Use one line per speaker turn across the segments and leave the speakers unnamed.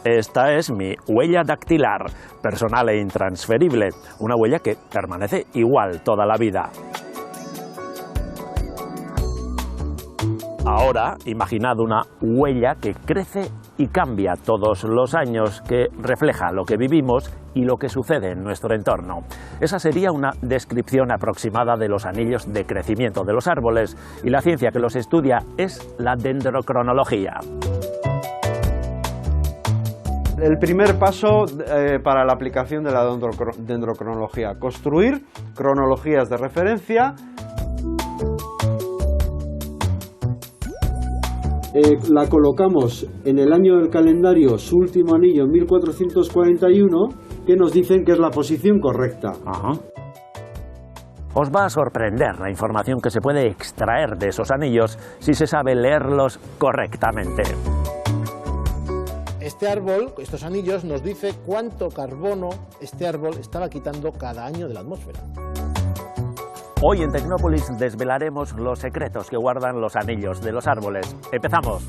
Esta es mi huella dactilar, personal e intransferible, una huella que permanece igual toda la vida. Ahora, imaginad una huella que crece y cambia todos los años, que refleja lo que vivimos y lo que sucede en nuestro entorno. Esa sería una descripción aproximada de los anillos de crecimiento de los árboles, y la ciencia que los estudia es la dendrocronología.
El primer paso para la aplicación de la dendrocronología: construir cronologías de referencia. La colocamos en el año del calendario, su último anillo, en 1441, que nos dicen que es la posición correcta.
Ajá. Os va a sorprender la información que se puede extraer de esos anillos si se sabe leerlos correctamente.
Este árbol, estos anillos, nos dice cuánto carbono este árbol estaba quitando cada año de la atmósfera.
Hoy en Tecnópolis desvelaremos los secretos que guardan los anillos de los árboles. ¡Empezamos!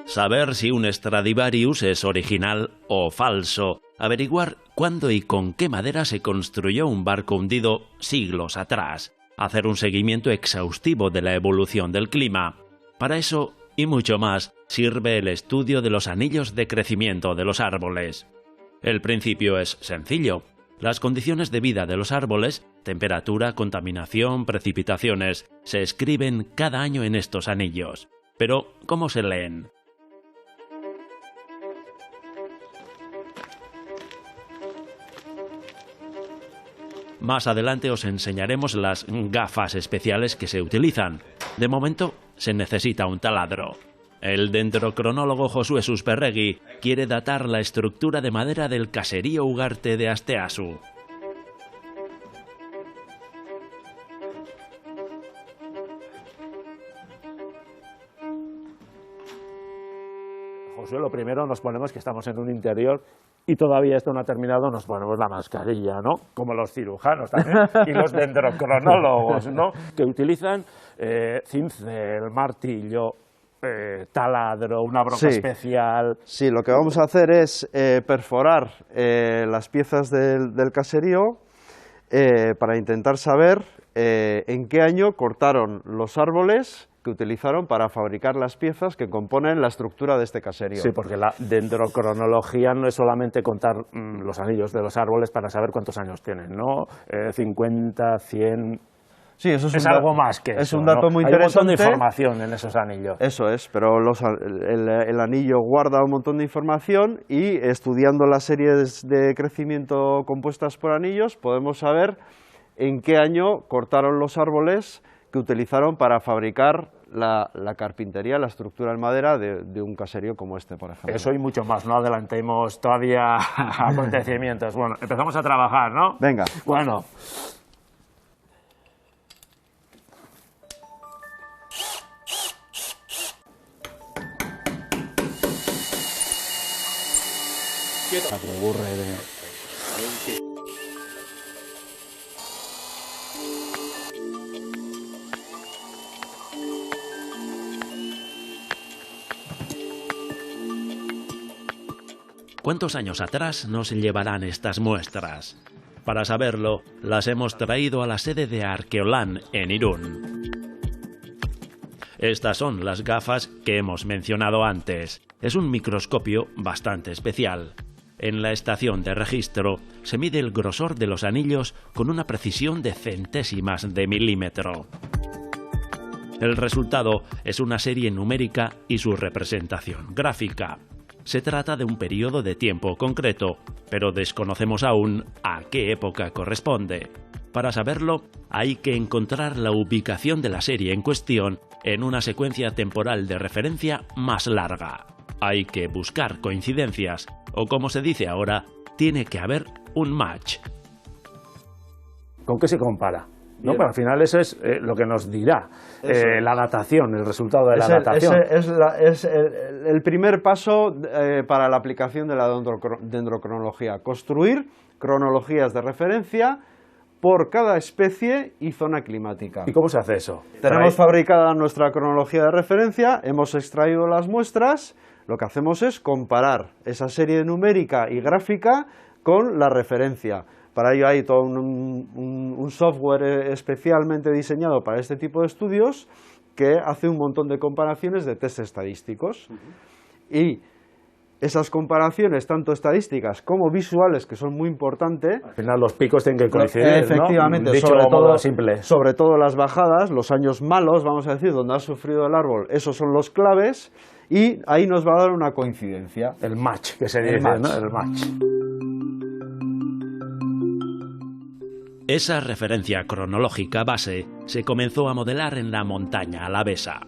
Saber si un Stradivarius es original o falso. Averiguar cuándo y con qué madera se construyó un barco hundido siglos atrás. Hacer un seguimiento exhaustivo de la evolución del clima. Para eso, y mucho más, sirve el estudio de los anillos de crecimiento de los árboles. El principio es sencillo. Las condiciones de vida de los árboles, temperatura, contaminación, precipitaciones, se escriben cada año en estos anillos. Pero, ¿cómo se leen? Más adelante os enseñaremos las gafas especiales que se utilizan. De momento, se necesita un taladro. El dendrocronólogo Josué Susperregui quiere datar la estructura de madera del caserío Ugarte de Asteasu. Josué, lo primero nos ponemos que estamos en un interior y todavía esto no ha terminado, nos ponemos la mascarilla, ¿no? Como los cirujanos también y los dendrocronólogos, ¿no? Que utilizan cincel, martillo, taladro, una broca especial.
Sí, lo que vamos a hacer es perforar las piezas del caserío para intentar saber en qué año cortaron los árboles que utilizaron para fabricar las piezas que componen la estructura de este caserío.
Sí, porque la dendrocronología no es solamente contar los anillos de los árboles para saber cuántos años tienen, ¿no? 50, 100...
Sí, eso
es algo más que eso.
Es un dato muy interesante.
Hay un montón de información en esos anillos.
Eso es, pero el anillo guarda un montón de información y estudiando las series de crecimiento compuestas por anillos podemos saber en qué año cortaron los árboles que utilizaron para fabricar la carpintería, la estructura en madera de un caserío como este, por ejemplo.
Eso y mucho más, no adelantemos todavía acontecimientos. Bueno, empezamos a trabajar, ¿no?
Venga.
Bueno. ¿Cuántos años atrás nos llevarán estas muestras? Para saberlo, las hemos traído a la sede de Arqueolán, en Irún. Estas son las gafas que hemos mencionado antes. Es un microscopio bastante especial. En la estación de registro se mide el grosor de los anillos con una precisión de centésimas de milímetro. El resultado es una serie numérica y su representación gráfica. Se trata de un periodo de tiempo concreto, pero desconocemos aún a qué época corresponde. Para saberlo, hay que encontrar la ubicación de la serie en cuestión en una secuencia temporal de referencia más larga. Hay que buscar coincidencias, o como se dice ahora, tiene que haber un match. ¿Con qué se compara?
¿no? Pero al final eso es lo que nos dirá la datación, el resultado de la datación.
Es el primer paso para la aplicación de la dendrocronología. Construir cronologías de referencia por cada especie y zona climática.
¿Y cómo se hace eso?
Tenemos fabricada nuestra cronología de referencia, hemos extraído las muestras, lo que hacemos es comparar esa serie numérica y gráfica con la referencia. Para ello hay todo un software especialmente diseñado para este tipo de estudios que hace un montón de comparaciones de test estadísticos. Y esas comparaciones, tanto estadísticas como visuales, que son muy importantes.
Al final los picos tienen que coincidir,
efectivamente,
¿no? Dicho
sobre todo las bajadas, los años malos, vamos a decir, donde ha sufrido el árbol, esos son los claves, y ahí nos va a dar una coincidencia.
El match, que se dice, ¿no? El match.
Esa referencia cronológica base se comenzó a modelar en la montaña alavesa.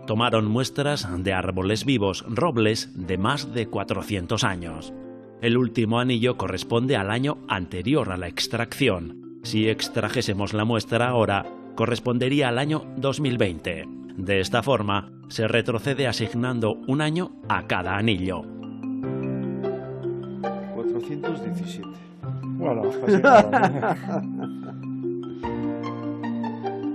Tomaron muestras de árboles vivos, robles de más de 400 años. El último anillo corresponde al año anterior a la extracción. Si extrajésemos la muestra ahora, correspondería al año 2020. De esta forma, se retrocede asignando un año a cada anillo.
417.
Bueno, casi nada.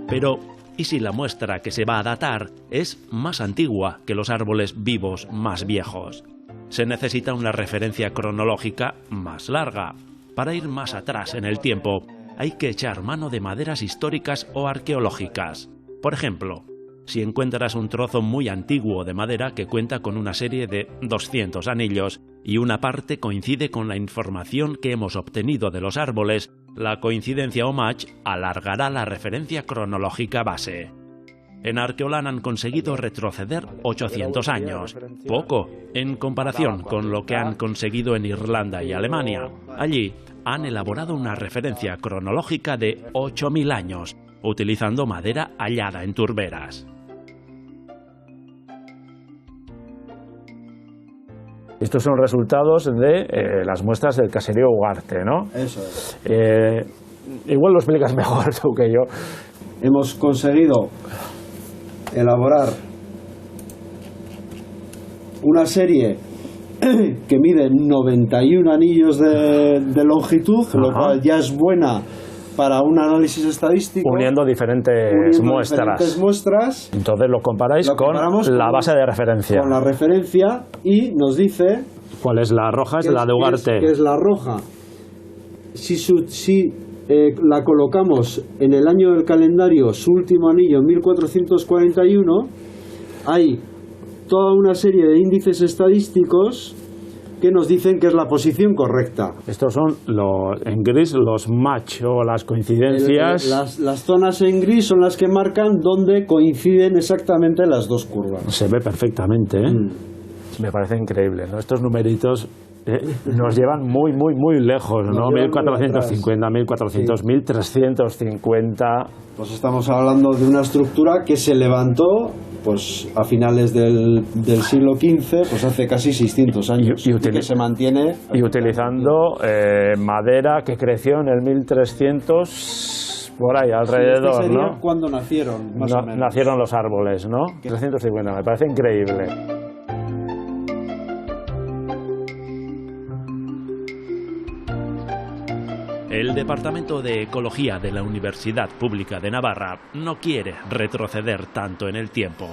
Pero, ¿y si la muestra que se va a datar es más antigua que los árboles vivos más viejos? Se necesita una referencia cronológica más larga. Para ir más atrás en el tiempo, hay que echar mano de maderas históricas o arqueológicas. Por ejemplo, si encuentras un trozo muy antiguo de madera que cuenta con una serie de 200 anillos y una parte coincide con la información que hemos obtenido de los árboles, la coincidencia o match alargará la referencia cronológica base. En Arqueolan han conseguido retroceder 800 años, poco en comparación con lo que han conseguido en Irlanda y Alemania. Allí han elaborado una referencia cronológica de 8000 años, utilizando madera hallada en turberas.
Estos son resultados de las muestras del caserío Ugarte, ¿no?
Eso es.
Igual lo explicas mejor tú que yo.
Hemos conseguido elaborar una serie que mide 91 anillos de longitud, lo cual ya es buena para un análisis estadístico.
Uniendo diferentes
muestras.
Entonces lo comparáis con la base de referencia.
Con la referencia y nos dice...
¿Cuál es la roja? Es la de Ugarte.
¿Qué es la roja? Si la colocamos en el año del calendario, su último anillo, 1441, hay toda una serie de índices estadísticos que nos dicen que es la posición correcta.
Estos son en gris los match o las coincidencias.
Las zonas en gris son las que marcan donde coinciden exactamente las dos curvas.
Se ve perfectamente, ¿eh? Me parece increíble, ¿no? Estos numeritos nos llevan muy, muy, muy lejos, ¿no? 1450, 1400, sí. 1350...
Pues estamos hablando de una estructura que se levantó pues a finales del siglo XV, pues hace casi 600 años, y que se mantiene...
Y utilizando madera que creció en el 1300... por ahí alrededor,
sí, sería
¿no?
Cuando nacieron, más o menos.
Nacieron los árboles, ¿no? 350, me parece increíble.
El Departamento de Ecología de la Universidad Pública de Navarra no quiere retroceder tanto en el tiempo.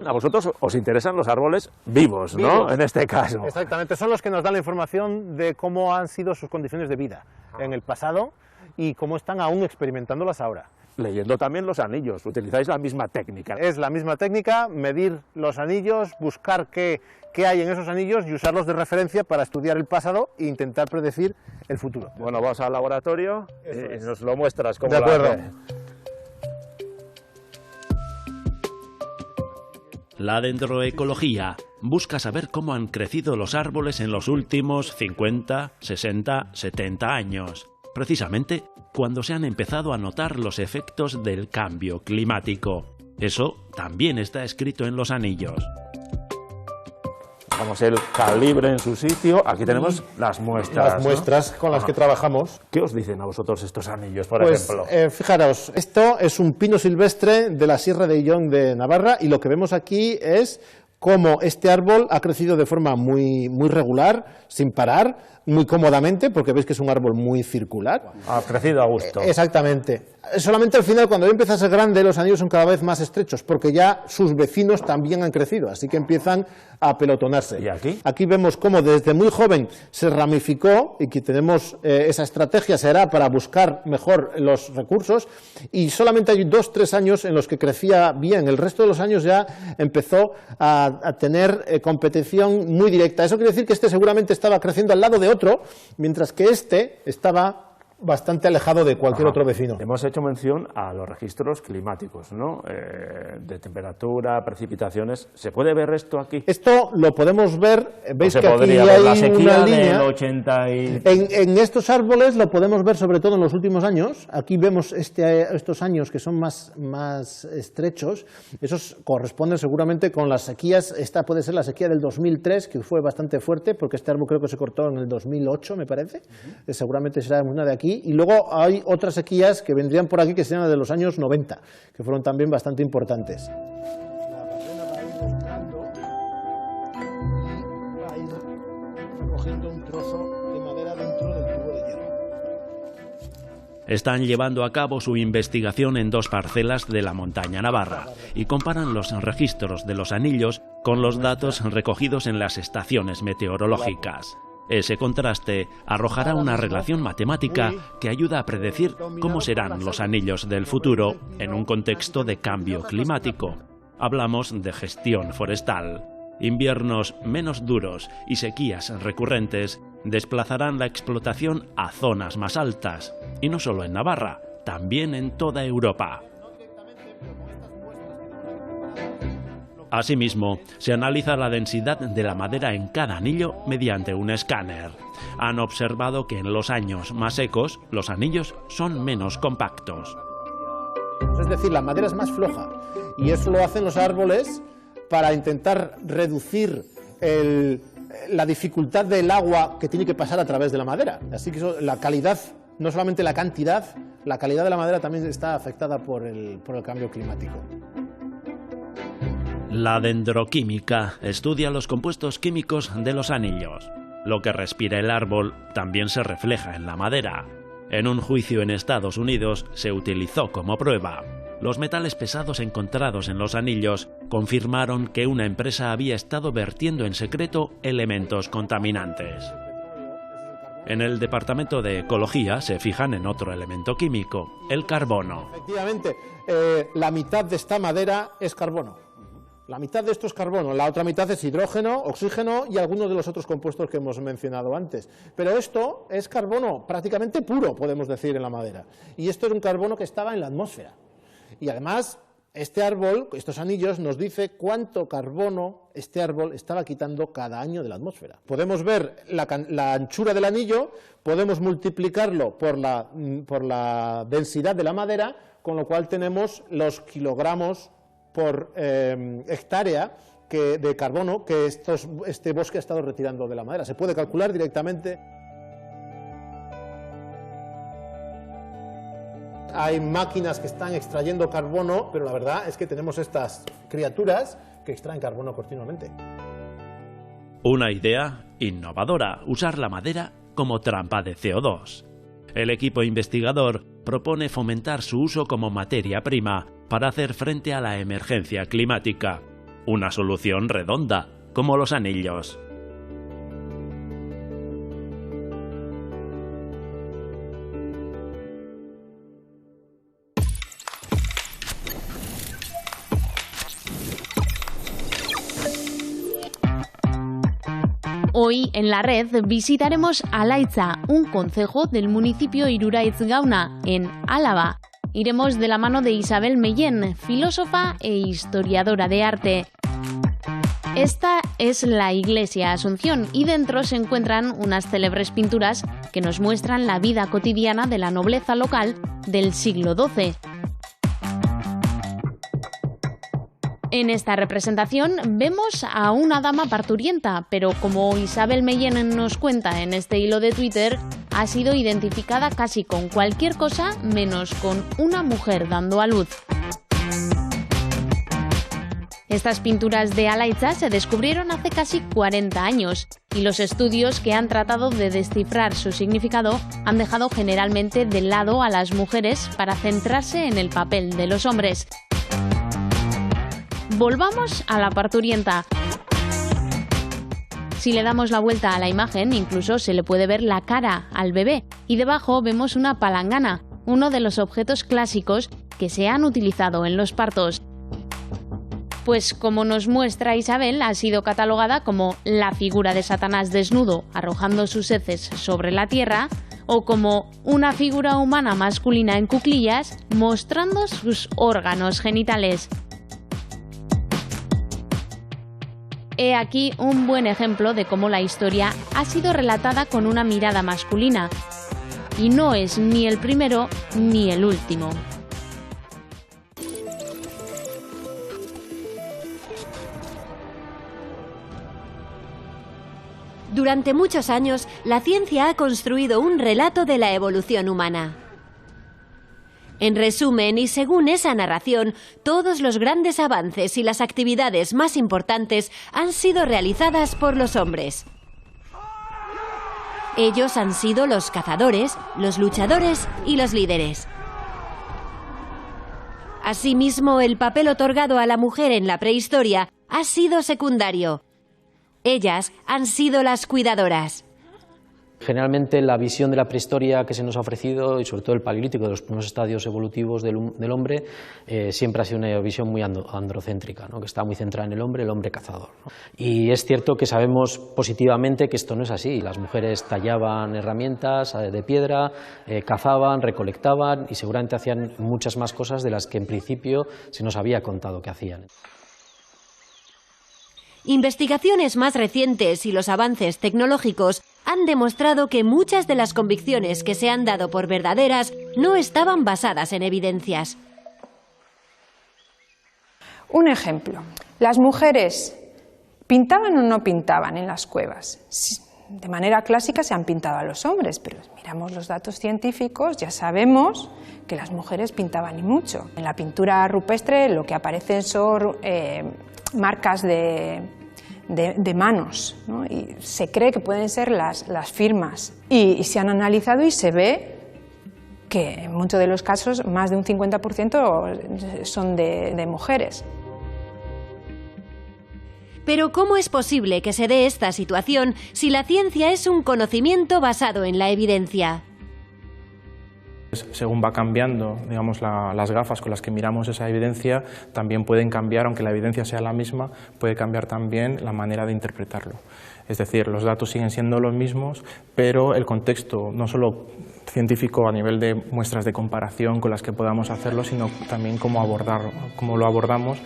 A vosotros os interesan los árboles vivos, ¿no?
Vivos.
En este caso.
Exactamente, son los que nos dan la información de cómo han sido sus condiciones de vida en el pasado y cómo están aún experimentándolas ahora.
Leyendo también los anillos, utilizáis la misma técnica.
Es la misma técnica, medir los anillos, buscar qué hay en esos anillos y usarlos de referencia para estudiar el pasado e intentar predecir el futuro.
Bueno, vamos al laboratorio y nos lo muestras como
de acuerdo.
La dendroecología busca saber cómo han crecido los árboles en los últimos 50, 60, 70 años, precisamente cuando se han empezado a notar los efectos del cambio climático. Eso también está escrito en los anillos.
dejamos el calibre en su sitio. Aquí tenemos las muestras.
Las muestras, ¿no?, con las que trabajamos.
¿Qué os dicen a vosotros estos anillos, por
pues,
ejemplo?
Fijaros, esto es un pino silvestre de la Sierra de Illón de Navarra, y lo que vemos aquí es cómo este árbol ha crecido de forma muy regular, sin parar, muy cómodamente, porque veis que es un árbol muy circular.
Ha crecido a gusto.
Exactamente. Solamente al final, cuando empieza a ser grande, los anillos son cada vez más estrechos, porque ya sus vecinos también han crecido, así que empiezan a apelotonarse.
¿Y aquí?
Aquí vemos cómo desde muy joven se ramificó, y que tenemos esa estrategia será para buscar mejor los recursos, y solamente hay 2 o 3 años en los que crecía bien. El resto de los años ya empezó a tener competición muy directa. Eso quiere decir que este seguramente estaba creciendo al lado de otro, mientras que este estaba bastante alejado de cualquier otro vecino.
Hemos hecho mención a los registros climáticos, ¿no? De temperatura, precipitaciones. ¿Se puede ver esto aquí?
Esto lo podemos ver, veis que aquí
ver
hay
la sequía
una línea.
del 80 y...
En estos árboles lo podemos ver sobre todo en los últimos años. Aquí vemos estos años que son más estrechos. Esos corresponden seguramente con las sequías. Esta puede ser la sequía del 2003, que fue bastante fuerte, porque este árbol creo que se cortó en el 2008, me parece. Seguramente será una de aquí. Y luego hay otras sequías que vendrían por aquí, que serían de los años 90, que fueron también bastante importantes. La barrena va a ir entrando y va a ir recogiendo un trozo de madera dentro del tubo de hierro.
Están llevando a cabo su investigación en 2 parcelas de la montaña navarra y comparan los registros de los anillos con los datos recogidos en las estaciones meteorológicas. Ese contraste arrojará una relación matemática que ayuda a predecir cómo serán los anillos del futuro en un contexto de cambio climático. Hablamos de gestión forestal. Inviernos menos duros y sequías recurrentes desplazarán la explotación a zonas más altas, y no solo en Navarra, también en toda Europa. Asimismo, se analiza la densidad de la madera en cada anillo mediante un escáner. Han observado que en los años más secos, los anillos son menos compactos.
Es decir, la madera es más floja, y eso lo hacen los árboles para intentar reducir la dificultad del agua que tiene que pasar a través de la madera. Así que la calidad, no solamente la cantidad, la calidad de la madera también está afectada por el cambio climático.
La dendroquímica estudia los compuestos químicos de los anillos. Lo que respira el árbol también se refleja en la madera. En un juicio en Estados Unidos se utilizó como prueba. Los metales pesados encontrados en los anillos confirmaron que una empresa había estado vertiendo en secreto elementos contaminantes. En el Departamento de Ecología se fijan en otro elemento químico, el carbono.
Efectivamente, la mitad de esta madera es carbono. La mitad de esto es carbono, la otra mitad es hidrógeno, oxígeno y algunos de los otros compuestos que hemos mencionado antes. Pero esto es carbono prácticamente puro, podemos decir, en la madera. Y esto es un carbono que estaba en la atmósfera. Y además, este árbol, estos anillos, nos dice cuánto carbono este árbol estaba quitando cada año de la atmósfera. Podemos ver la anchura del anillo, podemos multiplicarlo por la densidad de la madera, con lo cual tenemos los kilogramos por hectárea de carbono que este bosque ha estado retirando de la madera. Se puede calcular directamente. Hay máquinas que están extrayendo carbono, pero la verdad es que tenemos estas criaturas que extraen carbono continuamente.
Una idea innovadora, usar la madera como trampa de CO2. El equipo investigador propone fomentar su uso como materia prima para hacer frente a la emergencia climática. Una solución redonda, como los anillos.
Hoy en la red visitaremos Alaitza, un concejo del municipio Iruraiz Gauna, en Álava. Iremos de la mano de Isabel Mellén, filósofa e historiadora de arte. Esta es la iglesia Asunción y dentro se encuentran unas célebres pinturas que nos muestran la vida cotidiana de la nobleza local del siglo XII. En esta representación vemos a una dama parturienta, pero como Isabel Meyen nos cuenta en este hilo de Twitter, ha sido identificada casi con cualquier cosa menos con una mujer dando a luz. Estas pinturas de Alaitza se descubrieron hace casi 40 años y los estudios que han tratado de descifrar su significado han dejado generalmente de lado a las mujeres para centrarse en el papel de los hombres. Volvamos a la parturienta. Si le damos la vuelta a la imagen, incluso se le puede ver la cara al bebé y debajo vemos una palangana, uno de los objetos clásicos que se han utilizado en los partos. Pues como nos muestra Isabel, ha sido catalogada como la figura de Satanás desnudo arrojando sus heces sobre la tierra o como una figura humana masculina en cuclillas mostrando sus órganos genitales. He aquí un buen ejemplo de cómo la historia ha sido relatada con una mirada masculina. Y no es ni el primero ni el último.
Durante muchos años, la ciencia ha construido un relato de la evolución humana. En resumen, y según esa narración, todos los grandes avances y las actividades más importantes han sido realizadas por los hombres. Ellos han sido los cazadores, los luchadores y los líderes. Asimismo, el papel otorgado a la mujer en la prehistoria ha sido secundario. Ellas han sido las cuidadoras.
Generalmente la visión de la prehistoria que se nos ha ofrecido, y sobre todo el paleolítico, de los primeros estadios evolutivos del hombre, siempre ha sido una visión muy androcéntrica, ¿no? Que está muy centrada en el hombre cazador, ¿no? Y es cierto que sabemos positivamente que esto no es así. Las mujeres tallaban herramientas de piedra, cazaban, recolectaban y seguramente hacían muchas más cosas de las que en principio se nos había contado que hacían.
Investigaciones más recientes y los avances tecnológicos han demostrado que muchas de las convicciones que se han dado por verdaderas no estaban basadas en evidencias.
Un ejemplo, las mujeres pintaban o no pintaban en las cuevas. De manera clásica se han pintado a los hombres, pero miramos los datos científicos, ya sabemos que las mujeres pintaban y mucho. En la pintura rupestre lo que aparecen son marcas de manos, ¿no? Y se cree que pueden ser las firmas. Y se han analizado y se ve que en muchos de los casos más de un 50% son de mujeres.
Pero ¿cómo es posible que se dé esta situación si la ciencia es un conocimiento basado en la evidencia?
Según va cambiando, digamos, las gafas con las que miramos esa evidencia, también pueden cambiar, aunque la evidencia sea la misma, puede cambiar también la manera de interpretarlo. Es decir, los datos siguen siendo los mismos, pero el contexto, no solo científico a nivel de muestras de comparación con las que podamos hacerlo, sino también cómo lo abordamos,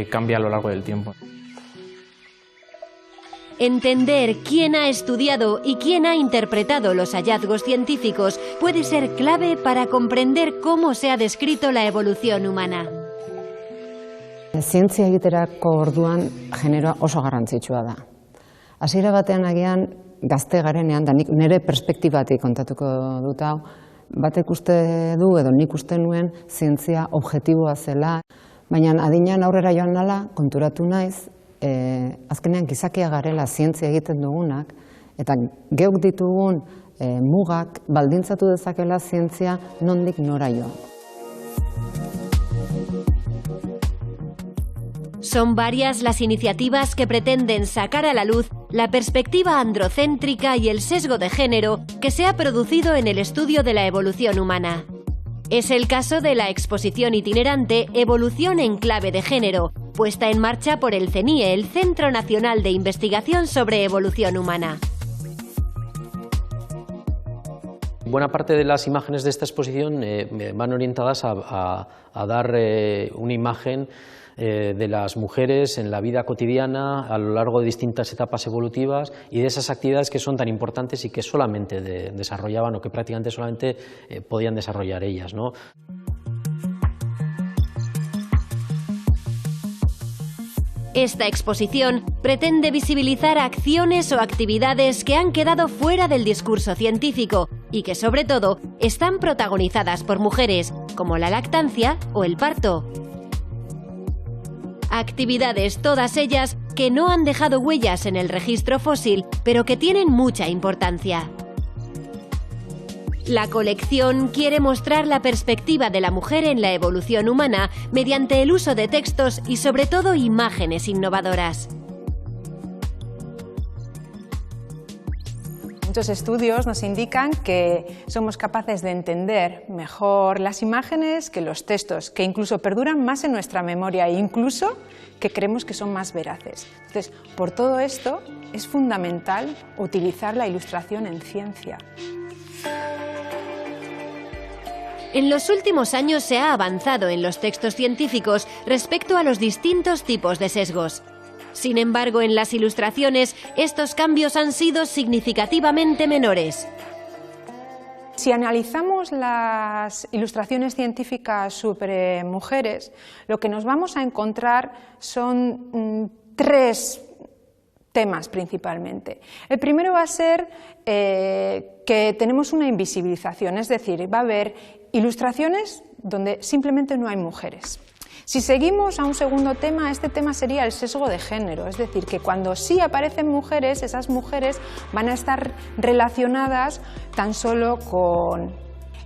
cambia a lo largo del tiempo.
Entender quién ha estudiado y quién ha interpretado los hallazgos científicos puede ser clave para comprender cómo se ha descrito la evolución humana.
Zientzia egiterako orduan generoa oso garrantzitsua da. Hasiera batean agian gazte garenean, da nik nire perspektibatik kontatuko dut hau, batek uste du edo nik uste nuen zientzia objektiboa zela, baina adinean aurrera joan nala konturatu naiz, azkenean gizakia garela zientzia egiten dugunak, eta geuk ditugun mugak baldintzatu dezakela zientzia nondik nora joan.
Son varias las iniciativas que pretenden sacar a la luz la perspectiva androcéntrica y el sesgo de género que se ha producido en el estudio de la evolución humana. Es el caso de la exposición itinerante Evolución en clave de género, puesta en marcha por el CENIE, el Centro Nacional de Investigación sobre Evolución Humana.
Buena parte de las imágenes de esta exposición van orientadas a dar una imagen de las mujeres en la vida cotidiana a lo largo de distintas etapas evolutivas y de esas actividades que son tan importantes y que solamente desarrollaban o que prácticamente solamente podían desarrollar ellas, ¿no?
Esta exposición pretende visibilizar acciones o actividades que han quedado fuera del discurso científico y que, sobre todo, están protagonizadas por mujeres, como la lactancia o el parto. Actividades todas ellas que no han dejado huellas en el registro fósil, pero que tienen mucha importancia. La colección quiere mostrar la perspectiva de la mujer en la evolución humana mediante el uso de textos y, sobre todo, imágenes innovadoras.
Muchos estudios nos indican que somos capaces de entender mejor las imágenes que los textos, que incluso perduran más en nuestra memoria e incluso que creemos que son más veraces. Entonces, por todo esto, es fundamental utilizar la ilustración en ciencia.
En los últimos años se ha avanzado en los textos científicos respecto a los distintos tipos de sesgos. Sin embargo, en las ilustraciones, estos cambios han sido significativamente menores.
Si analizamos las ilustraciones científicas sobre mujeres, lo que nos vamos a encontrar son tres temas principalmente. El primero va a ser que tenemos una invisibilización, es decir, va a haber ilustraciones donde simplemente no hay mujeres. Si seguimos a un segundo tema, este tema sería el sesgo de género, es decir, que cuando sí aparecen mujeres, esas mujeres van a estar relacionadas tan solo con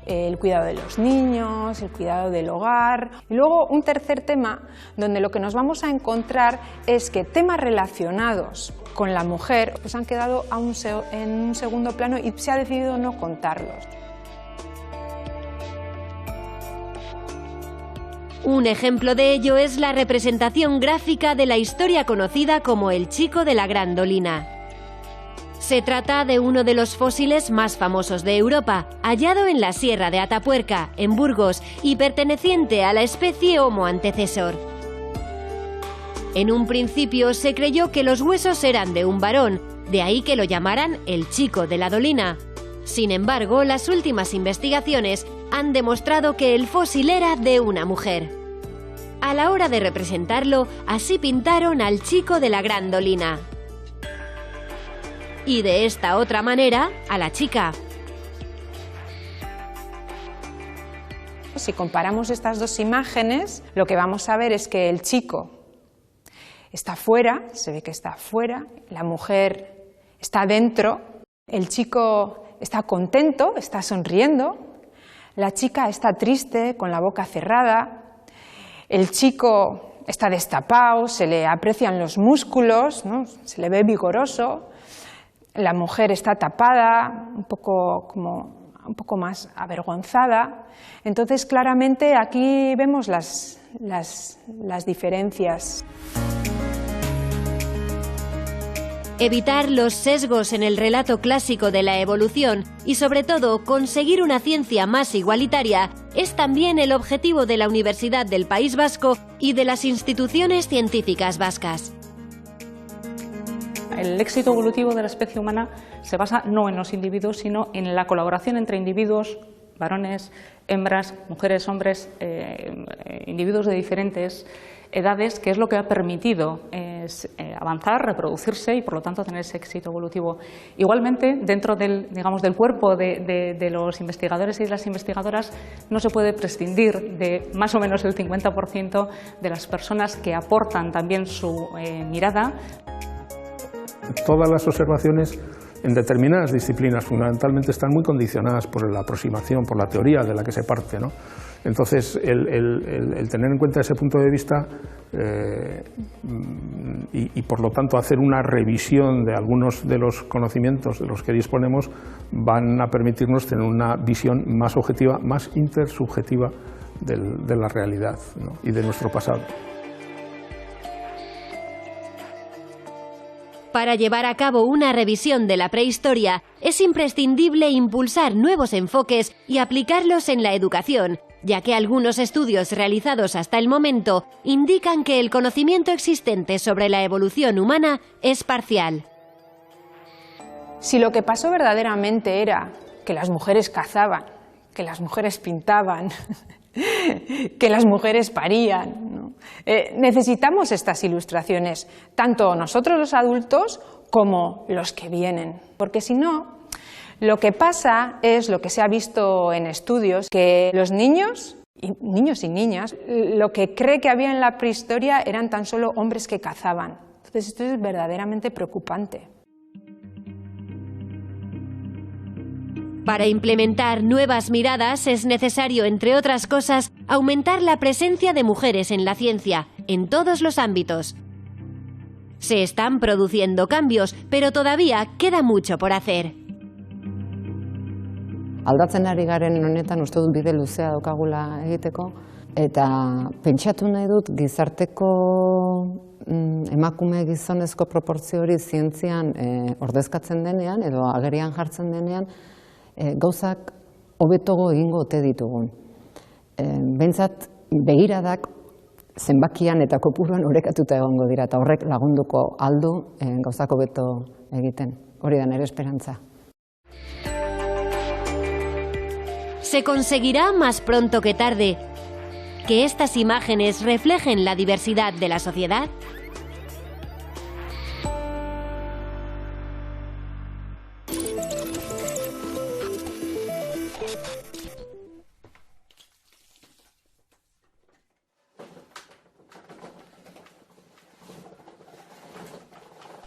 el cuidado de los niños, el cuidado del hogar. Y luego un tercer tema donde lo que nos vamos a encontrar es que temas relacionados con la mujer pues han quedado en un segundo plano y se ha decidido no contarlos.
Un ejemplo de ello es la representación gráfica de la historia conocida como el Chico de la Gran Dolina. Se trata de uno de los fósiles más famosos de Europa, hallado en la Sierra de Atapuerca, en Burgos, y perteneciente a la especie Homo antecesor. En un principio se creyó que los huesos eran de un varón, de ahí que lo llamaran el Chico de la Dolina. Sin embargo, las últimas investigaciones han demostrado que el fósil era de una mujer. A la hora de representarlo, así pintaron al Chico de la Gran Dolina. Y de esta otra manera, a la chica.
Si comparamos estas dos imágenes, lo que vamos a ver es que el chico está fuera, se ve que está fuera, la mujer está dentro, el chico está contento, está sonriendo, la chica está triste, con la boca cerrada, el chico está destapado, se le aprecian los músculos, ¿no? Se le ve vigoroso, la mujer está tapada, un poco más avergonzada. Entonces, claramente aquí vemos las diferencias.
Evitar los sesgos en el relato clásico de la evolución y, sobre todo, conseguir una ciencia más igualitaria es también el objetivo de la Universidad del País Vasco y de las instituciones científicas vascas.
El éxito evolutivo de la especie humana se basa no en los individuos, sino en la colaboración entre individuos, varones, hembras, mujeres, hombres, individuos de diferentes edades, que es lo que ha permitido avanzar, reproducirse y por lo tanto tener ese éxito evolutivo. Igualmente, dentro del cuerpo de los investigadores y de las investigadoras no se puede prescindir de más o menos el 50% de las personas que aportan también su mirada.
Todas las observaciones en determinadas disciplinas fundamentalmente están muy condicionadas por la aproximación, por la teoría de la que se parte, ¿no? Entonces, el tener en cuenta ese punto de vista y por lo tanto hacer una revisión de algunos de los conocimientos de los que disponemos van a permitirnos tener una visión más objetiva, más intersubjetiva de la realidad, ¿no? Y de nuestro pasado.
Para llevar a cabo una revisión de la prehistoria, es imprescindible impulsar nuevos enfoques y aplicarlos en la educación, ya que algunos estudios realizados hasta el momento indican que el conocimiento existente sobre la evolución humana es parcial.
Si lo que pasó verdaderamente era que las mujeres cazaban, que las mujeres pintaban, que las mujeres parían, ¿no? Necesitamos estas ilustraciones, tanto nosotros los adultos como los que vienen, porque si no, lo que pasa es lo que se ha visto en estudios, que los niños y niñas, lo que cree que había en la prehistoria eran tan solo hombres que cazaban. Entonces esto es verdaderamente preocupante.
Para implementar nuevas miradas es necesario, entre otras cosas, aumentar la presencia de mujeres en la ciencia, en todos los ámbitos. Se están produciendo cambios, pero todavía queda mucho por hacer.
Aldatzen ari garen honetan uste dut bide luzea daukagula egiteko, eta pentsatu nahi dut gizarteko emakume gizonezko proportzio hori zientzian ordezkatzen denean edo agerian jartzen denean gauzak hobetogo egingo ote ditugun. Behintzat begiradak zenbakian eta kopuruan orekatuta egongo dira eta horrek lagunduko aldu gauzak hobeto egiten. Hori da nire esperantza.
Se conseguirá más pronto que tarde que estas imágenes reflejen la diversidad de la sociedad.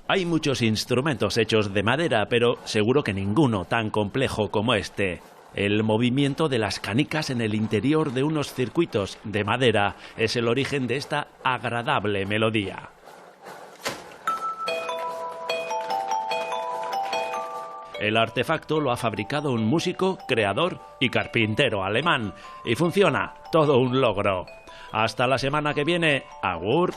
Hay muchos instrumentos hechos de madera, pero seguro que ninguno tan complejo como este. El movimiento de las canicas en el interior de unos circuitos de madera es el origen de esta agradable melodía. El artefacto lo ha fabricado un músico, creador y carpintero alemán y funciona, todo un logro. Hasta la semana que viene, agur.